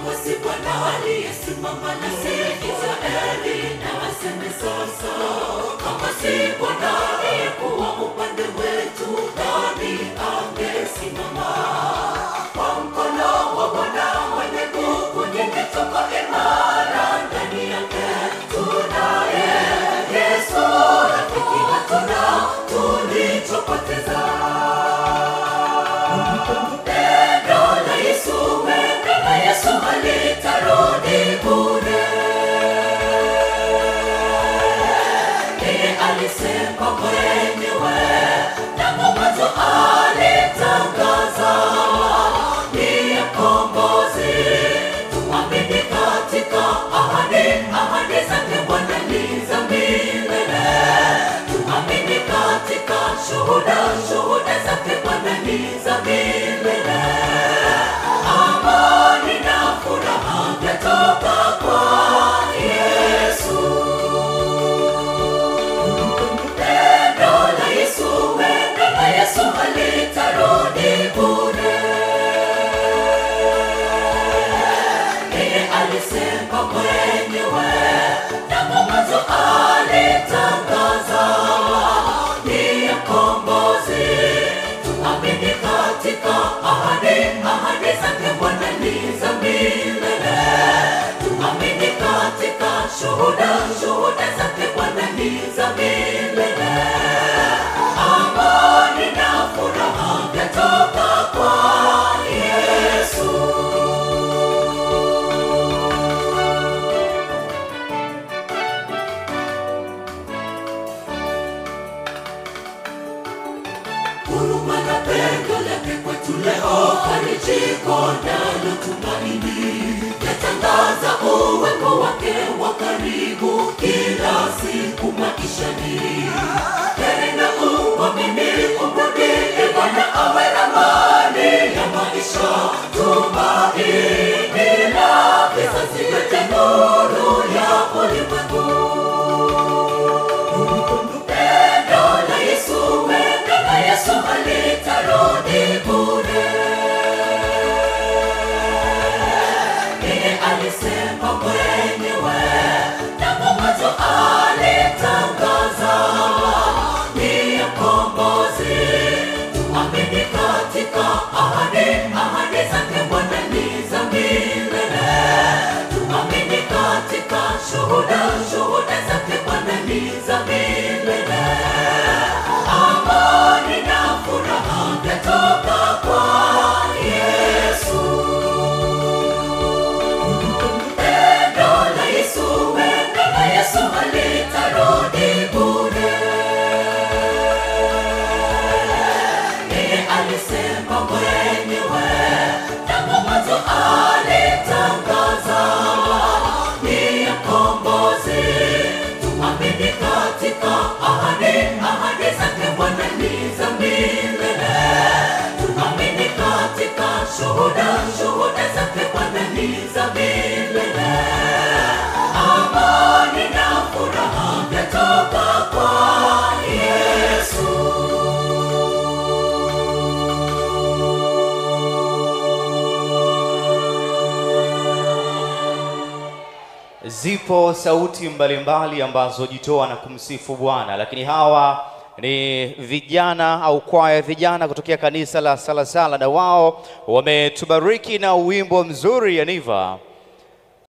kama si Bwana aliyesimama nasi Israeli, na aseme sasa, kama si Bwana aliyekuwa upande wetu, nani angesimama? Kwa mkono wa Bwana mwenye nguvu nyingi tuko imara, ndani yake tunaye Yesu, rafiki hatuna tulichopoteza. Yesu alitarudi bure. Yeye alisema mwenyewe, tangu mwanzo alitangaza ni kombozi. Tuamini katika ahadi zake Bwana ni za milele. Tuamini katika shuhuda zake Bwana ni za milele. Amani na furaha yatoka kwa Yesu. Pendo la Yesu alitarudi bure. Yeye alisema mwenyewe, tangu mwanzo alitangaza ni kombozi. Tuamini katika ahadi zake Bwana ni za milele. Tuamini katika shuhuda zake Bwana ni za milele. Amani na furaha yatoka kwa Yesu. Huruma na pendo lake kwetu leo, farijiko nalo tumaini, yatangaza uwepo wake wa karibu kila siku maishani. Heri na uamini, umrudie Bwana awe ramani ya maisha, tumaini la vizazi vyote, nuru ya ulimwengu. Yesu alitarudi bure. Yeye alisema mwenyewe, tangu mwanzo alitangaza ni kombozi. Tuamini katika ahadi zake Bwana ni za milele. Tuamini katika shuhuda zake Bwana ni za milele. Amani na furaha yatoka kwa Yesu. Pendo la Yesu alitarudi bure. Yeye alisema mwenyewe, tangu mwanzo alitangaza ni kombozi. Tuamini katika ahadi zake Bwana ni za milele. Tuamini katika shuhuda zake Bwana ni za milele. Amani na furaha yatoka kwa Yesu. Zipo sauti mbalimbali ambazo jitoa na kumsifu Bwana, lakini hawa ni vijana au kwaya vijana kutokea kanisa la Salasala, na wao wametubariki na wimbo mzuri Yaniva.